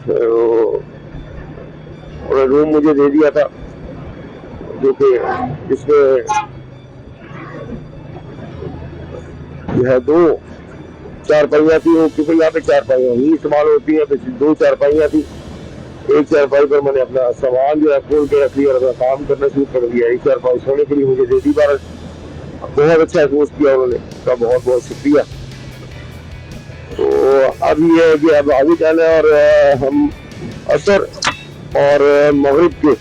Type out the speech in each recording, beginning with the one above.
फिर उन्होंने रूम मुझे दे दिया था, जो कि जिसमें जो है 2 चारपाइयाँ थी, क्योंकि यहाँ पे चारपाइयाँ ही इस्तेमाल होती हैं, तो 2 चारपाइयाँ थी। एक चारपाई पर मैंने अपना सामान जो है खोल के रख लिया और अपना काम करना शुरू कर दिया। एक चारपाई सोने के लिए मुझे दे दी बारह। बहुत अच्छा महसूस किया उन्होंने, उसका बहुत बहुत शुक्रिया। तो अब ये है कि अब आगे जाना है और हम असर और मगरिब के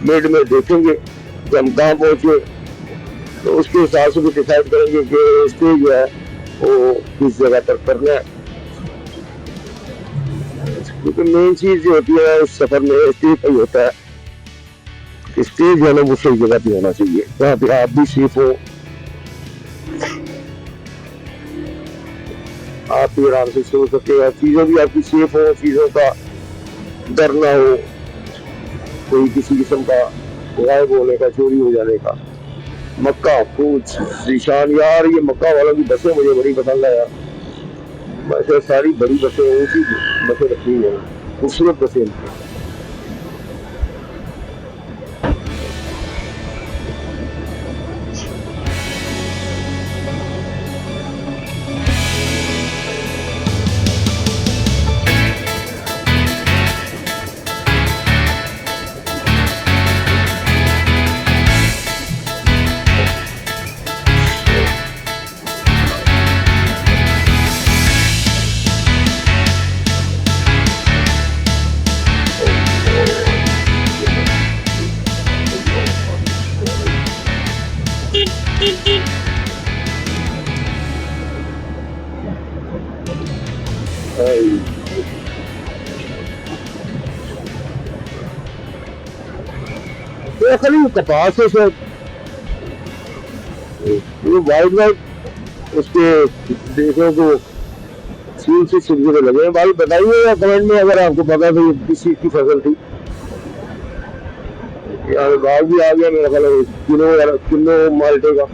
मिड में देखेंगे कि हम कहाँ पहुँचे, तो उसके हिसाब से भी डिसाइड करेंगे कि स्टे जो है वो किस जगह पर करना है। क्योंकि मेन चीज जो होती है उस सफर में स्टे पर ही होता है। स्टे जो है ना वो सही जगह पे होना चाहिए, जहाँ पे आप भी सेफ हो, आप भी आराम से सो सके और चीज़ें भी आपकी सेफ हो, चीज़ों का डर ना हो, कोई किसी किस्म का गायब होने का, चोरी हो जाने का। मक्का कुछ निशान यार, ये मक्का वालों की बसें मुझे बड़ी पसंद है यार। वैसे सारी बड़ी बसें ऊँची बसें रखी हैं, खूबसूरत बसें। खाली कपास है सर, वो वाइट वाइट उसके देशों को सील से छिलके लगे हैं। भाई बताइए या कमेंट में अगर आपको पता तो किस चीज की फसल थी। यार बाग भी आ गया मेरा ख्याल किलो माल्टे का।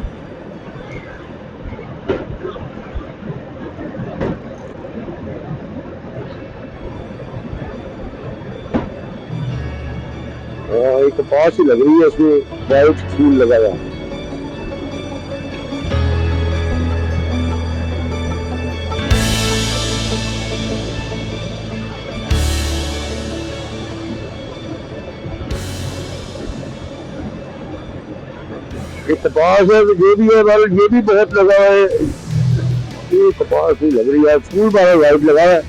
एक कपास ही लग रही है, उसमें वाइट फूल लगाया। ये कपास है, ये भी है, ये भी बहुत लगा है। ये कपास ही लग रही है, फूल बार वाइट लगा है।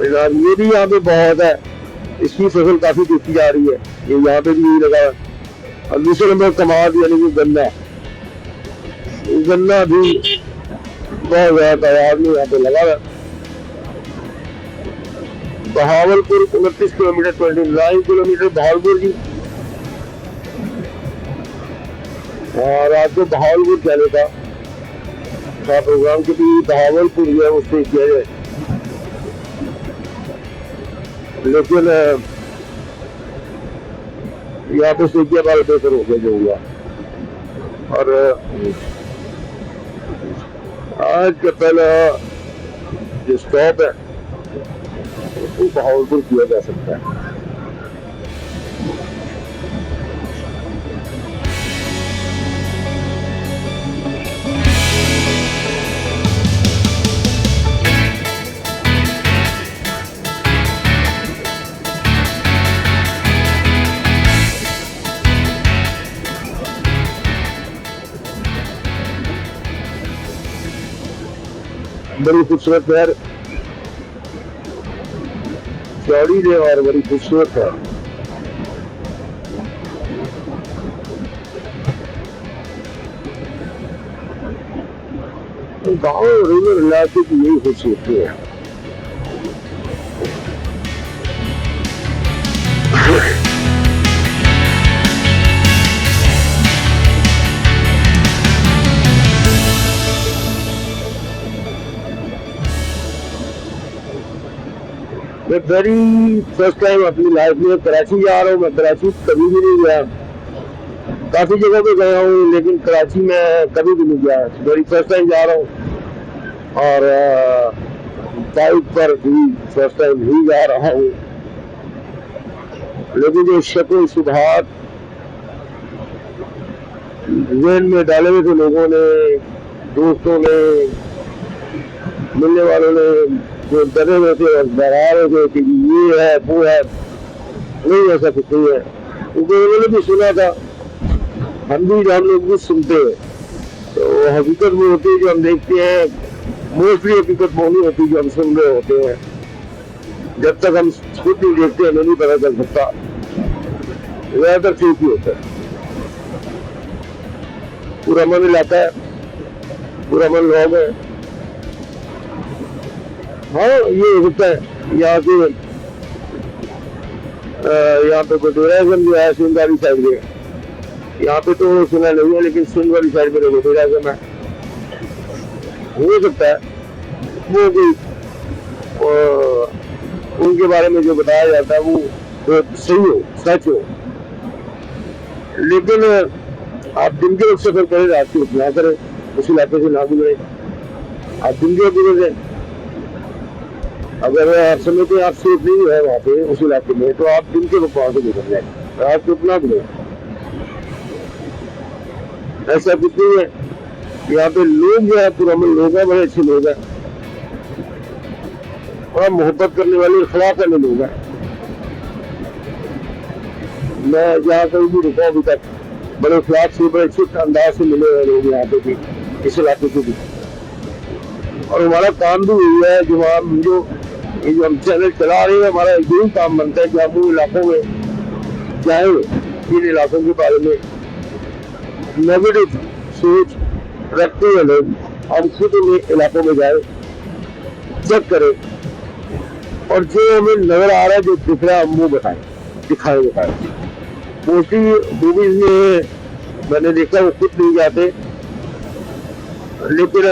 ये भी यहाँ पे बहुत है, इसकी फसल काफी टूटी जा रही है। ये यहाँ पे भी यही लगा है। और दूसरे नंबर कमाद यानी कि गन्ना, गन्ना भी बहुत ज्यादा तादाद में यहाँ पे लगा है। बहावलपुर 29 किलोमीटर, 29 किलोमीटर बहावलपुर जी। और आपको बहावलपुर जाने का प्रोग्राम के भी बहावलपुर जो है उससे किया जाए, लेकिन यहाँ पे सीखिए बार बेहतर हो गया जो हुआ। और आज का पहला जो स्टॉप है उसको बहावलपुर किया जा सकता है। बड़ी खूबसूरत है, चौड़ी है और बड़ी खूबसूरत है। गाँव रूरल इलाके की यही खूबसूरती है। मैं वेरी फर्स्ट टाइम अपनी लाइफ में कराची जा रहा हूँ। मैं कराची कभी भी नहीं गया, काफी जगह पे गया हूँ लेकिन कराची में कभी भी नहीं गया। वेरी फर्स्ट टाइम जा रहा हूँ और बाइक पर भी फर्स्ट टाइम ही जा रहा हूँ, लेकिन जो शक्ल सुधार जेल में डाले हुए थे लोगों ने, दोस्तों ने, मिलने वालों ने, जो डरे हुए थे और डरा रहे थे कि ये है वो है, नहीं ऐसा कुछ नहीं है, क्योंकि उन्होंने भी सुना था, हम लोग भी सुनते हैं। तो हकीकत वो होती है जो हम देखते हैं, मोस्टली हकीकत वो नहीं होती जो हम सुन रहे होते हैं। जब तक हम खुद नहीं देखते हमें नहीं पता चल सकता, ज्यादातर ठीक ही होता है। पूरा मन इलाका है, पूरा मन लोग है। हाँ ये होता है यहाँ के, यहाँ पे डेरागंज जो है सिंगारी साइड में, यहाँ पे तो सुना नहीं है, लेकिन सिंध वाली साइड में देखो डेरागंज है, हो सकता है वो भी उनके बारे में जो बताया जाता है वो सही हो, सच हो। लेकिन आप दिन के वक्त सफर करें, रात के वक्त ना करें, उस इलाके से ना गुजरे। आप दिन के वक्त गुजरे, अगर आप समझते आप सेफ नहीं है वहाँ पे उस इलाके में, तो आप दिन के वक्त वहां से गुजर जाए, रात के उतना गुजरे। ऐसा कुछ नहीं है। यहाँ पे लोग जो है पुराने लोग हैं, बड़े अच्छे लोग हैं, और मोहब्बत करने वाले, इखलाक वाले लोग हैं। मैं जहाँ कहीं भी रुका अभी तक, बड़े इखलाक से, बड़े अच्छे अंदाज से मिले हुए लोग यहाँ पे भी, इस इलाके से भी। और हमारा काम भी यही है, जो हम चैनल चला रहे हैं, हमारा यही काम बनता है कि हम उन इलाकों में जाए, इन इलाकों के बारे में नेगेटिव सोच रखते हुए लोग हम खुद इलाकों में जाए, चेक करें, और जो हमें नजर आ रहा है, जो दिख रहा है, हम वो दिखाएं। मोस्टली मूवीज में मैंने देखा वो खुद नहीं जाते, लेकिन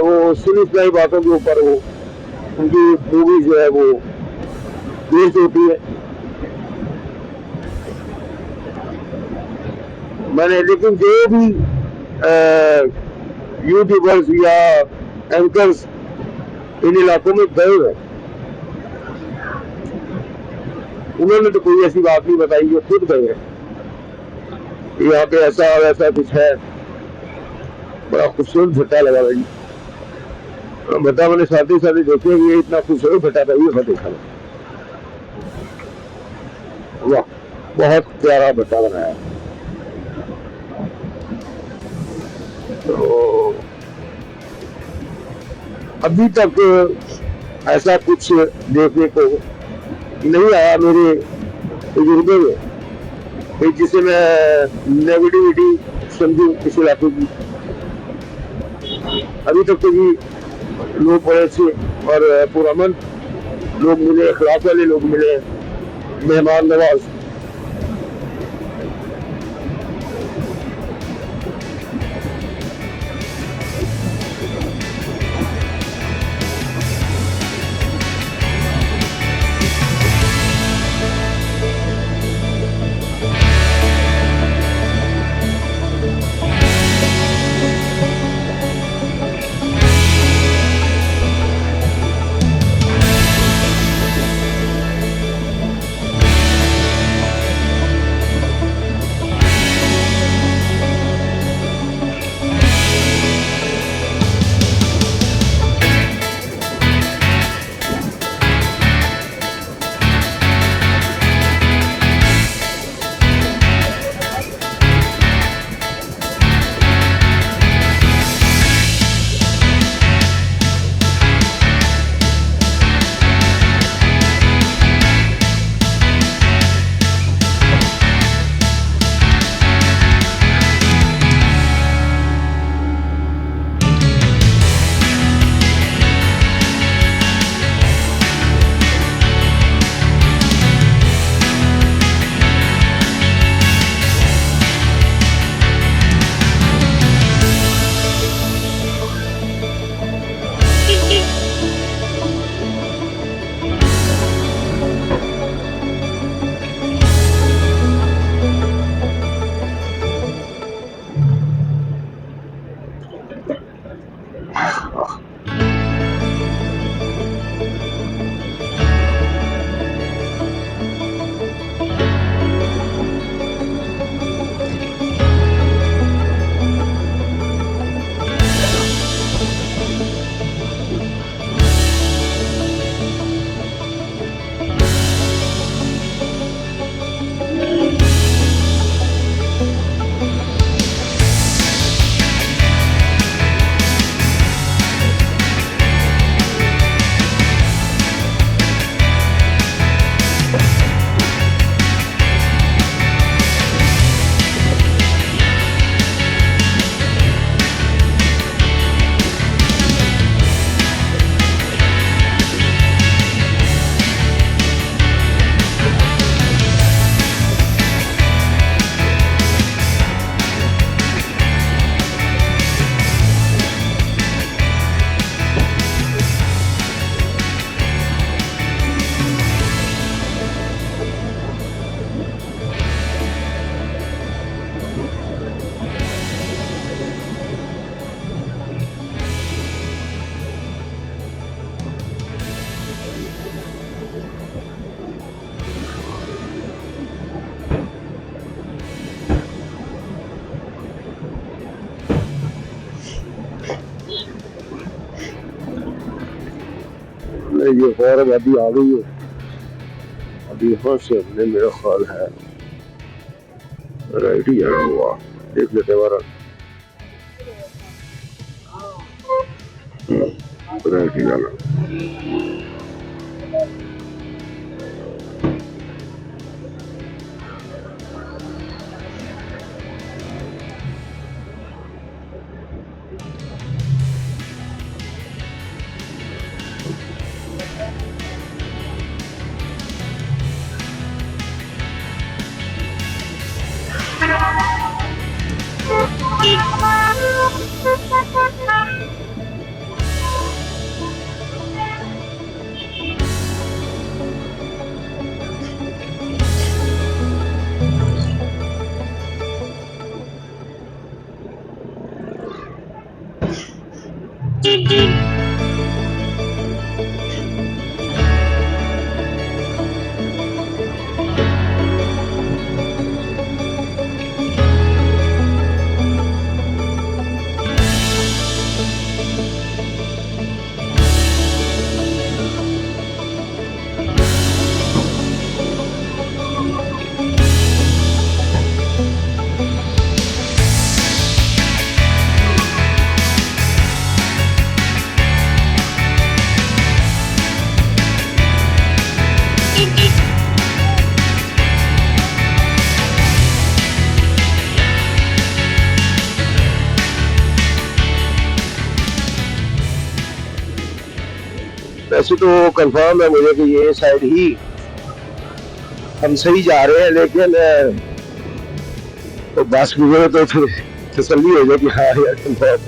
वो सुनी सुनाई बातों के ऊपर वो उनकी मूवीज जो है वो बेस्ड होती है। मैंने लेकिन जो भी यूट्यूबर्स या एंकर्स इन इलाकों में गए हैं, उन्होंने तो कोई ऐसी बात नहीं बताई, जो खुद गए हैं यहाँ पे ऐसा और ऐसा कुछ है। बड़ा खूबसूरत भट्टा लगा भाई, भट्टा मैंने साथ ही देखे, ये इतना खूबसूरत भट्टा था, ये देखा, वाह बहुत प्यारा भट्टा बनाया। तो अभी तक ऐसा कुछ देखने को नहीं आया मेरे तजुर्बे में, जिसे मैं नेगेटिविटी समझूं इस इलाके की। अभी तक तो भी लोग बड़े अच्छे और पुरअमन लोग मिले, इखलाक वाले लोग मिले, मेहमान नवाज। ये फौरन अभी आ गई है। अभी यहाँ से हमने मेरा ख्याल है राइट ही जाना हुआ, देख लेते हैं राइट ही जाना। वैसे तो कंफर्म है मुझे कि ये साइड ही हम सही जा रहे हैं, लेकिन तो बस गुजरे तो फिर तसल्ली हो जाए कि हाँ यार कंफर्म।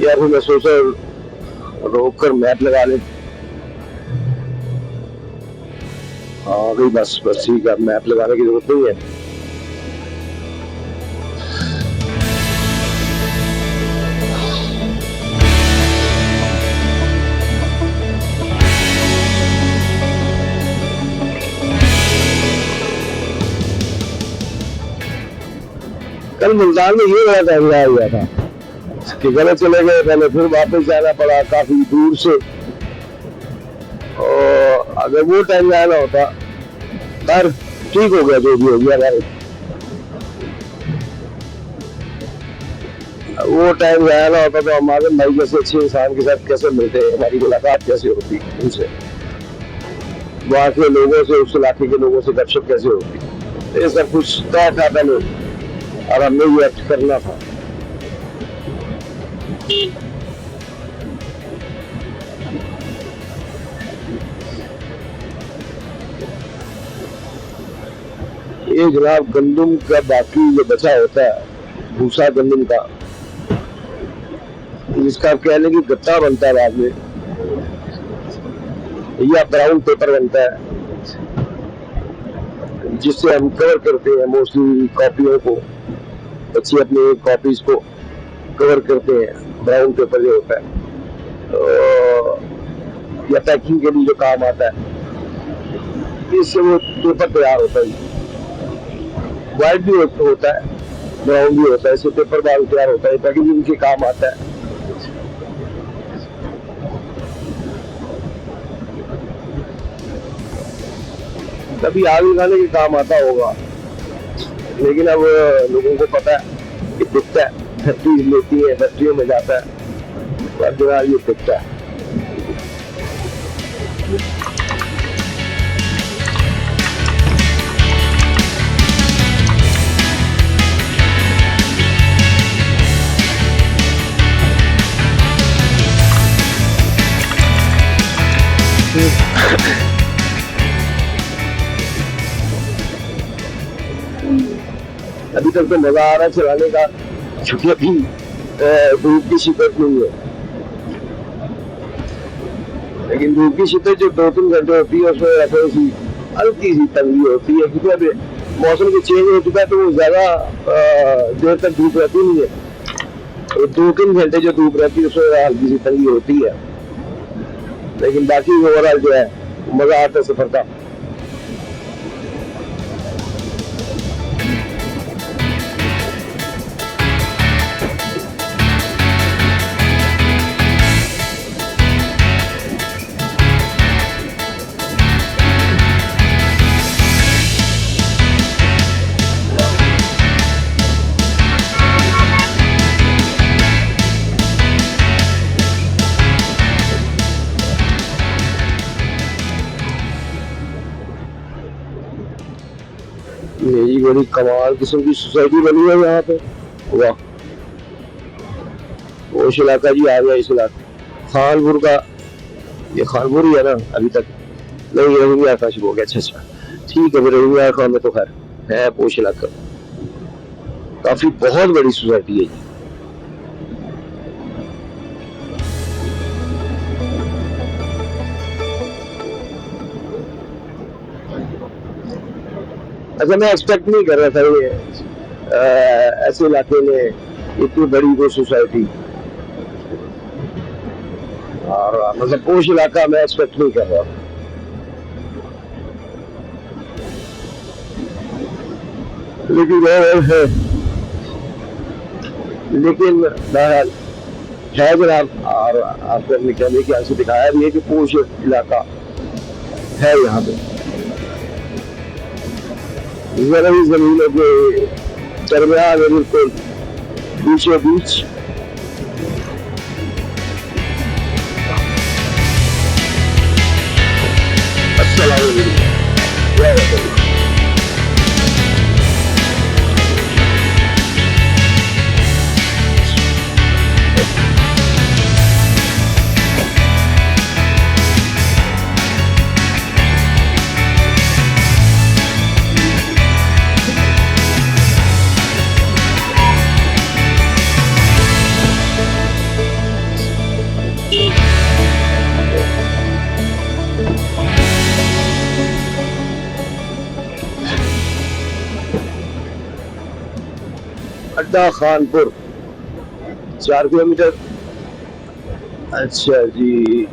यार मैं सोचा रोक कर मैप लगा ले। हाँ भाई बस बस ठीक है, मैप लगाने की जरूरत नहीं है। कल मुल्तान में ये बड़ा टाइम लगा हुआ था कि गलत चले गए, पहले फिर वापस जाना पड़ा काफी दूर से। और अगर वो टाइम जाना होता पर ठीक हो गया, जो भी हो गया भाई। वो टाइम जाना होता तो हमारे भाई जैसे अच्छे इंसान के साथ कैसे मिलते, हमारी मुलाकात कैसे होती उनसे, वहाँ के लोगों से, उस इलाके के लोगों से गपशप कैसे होती। ये सब कुछ तय था पहले और हमने ये एक्ट करना था। ये जनाब गंदम का बाकी जो बचा होता है, भूसा गंदम का, जिसका कहने की गत्ता बनता है बाद में, या ब्राउन पेपर बनता है जिससे हम कवर करते हैं मोस्टली कॉपियों को। बच्चे अपनी कॉपीज को कवर करते हैं, ब्राउन पेपर जो होता है, तो या पैकिंग के लिए जो काम आता है, इससे वो पेपर तैयार होता है। व्हाइट भी होता है, ब्राउन भी होता है, इससे पेपर बाल तैयार होता है, पैकेजिंग के काम आता है। कभी आग लगाने के काम आता होगा, लेकिन अब लोगों को पता है कि बिकता है, फैक्ट्री लेती है, फैक्ट्रियों में जाता है, अब जनाब ये बिकता है। अभी तक तो मजा आ रहा है चलाने का, क्योंकि अभी धूप की शिद्दत नहीं है, लेकिन धूप की शिद्दत जो 2-3 घंटे होती है उसमें थोड़ी सी हल्की सी तंगी होती है, क्योंकि अभी मौसम के चेंज हो चुका है तो वो ज्यादा देर तक धूप रहती नहीं है। तो 2-3 घंटे जो धूप रहती है उसमें हल्की सी तंगी होती है, लेकिन बाकी ओवरऑल जो है मजा आता है सफर का। बड़ी कमाल किस्म की सोसाइटी बनी है यहाँ पे। वाह, पोश इलाका जी आ गया इस इलाके। खानपुर का, ये खानपुर ही है ना अभी तक? नहीं, रहीमिया का शुरू हो गया। अच्छा अच्छा, ठीक है। रहीमिया खान में तो खैर है पोश इलाका, काफी बहुत बड़ी सोसाइटी है ये। अच्छा, मैं एक्सपेक्ट नहीं कर रहा था ये ऐसे इलाके में इतनी बड़ी वो सोसाइटी, और मतलब पोश इलाका मैं एक्सपेक्ट नहीं कर रहा। लेकिन है, लेकिन बहरहाल है जनाब, और आपको अपने कैमरे की आंख से दिखाया भी है कि पोश इलाका है यहाँ पे। जरा भी जमीनों के दरमियान है, बिल्कुल बीचों बीच। अस्सलाम वालेकुम। अड्डा खानपुर 4 किलोमीटर। अच्छा जी,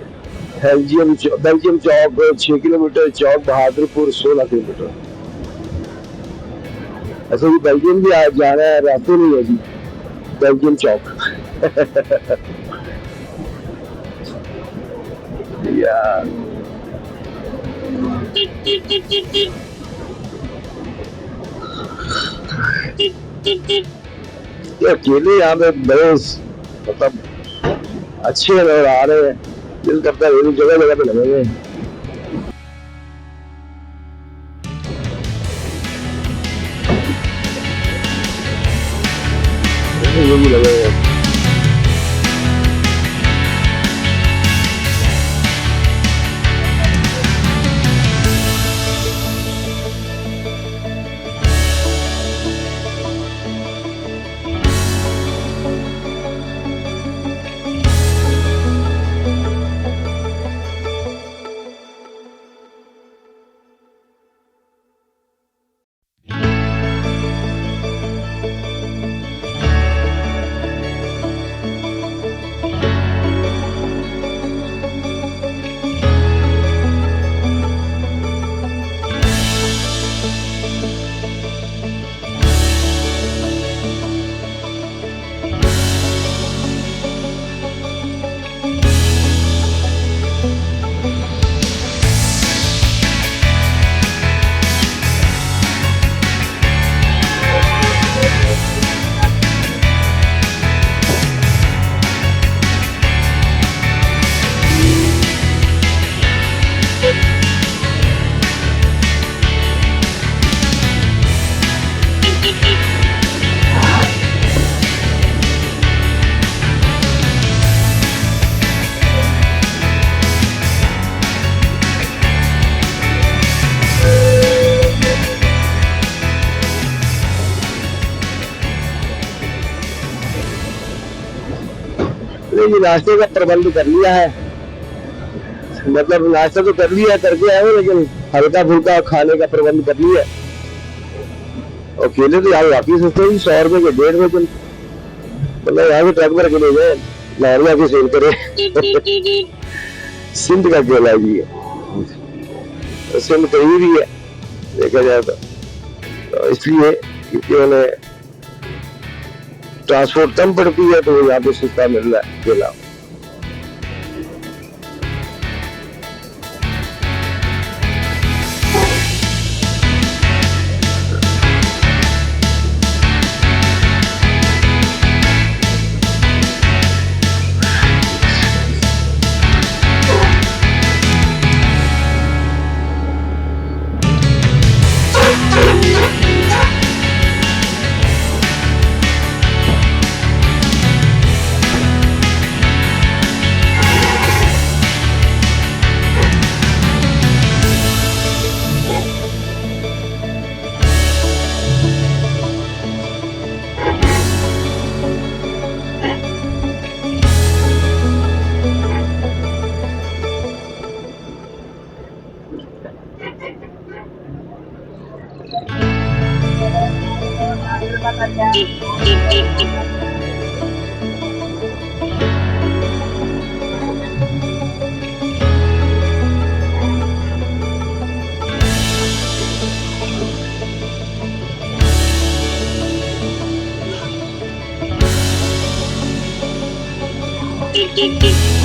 बेल्जियम चौक 6 किलोमीटर, चौक बहादुरपुर 16 किलोमीटर। ऐसे भी बेल्जियम भी आज जाना है, रास्ते नहीं है जी बेल्जियम चौक। यार ये अकेले यहाँ पे बड़े मतलब अच्छे नजर आ रहे हैं, दिल करता है जगह जगह पे लगेंगे। ये भी लगेंगे। नहीं, नाश्ते का प्रबंध कर लिया है, मतलब नाश्ता तो कर लिया, करके आए हो, लेकिन हल्का फुल्का खाने का प्रबंध कर लिया। और केले तो यार वाकई सस्ते हैं, 100 रुपए के 1.5 रुपए, मतलब यहाँ से ट्रक पर के ले जाए, लाहौर में आके सेल करे। सिंध का केला जी है, सिंध कहीं भी है देखा जाए तो इसलिए क्योंकि उन्हें ट्रांसपोर्ट कम पड़ती है, तो यहाँ पे सस्ता मिल रहा है केला। Beep, beep, beep.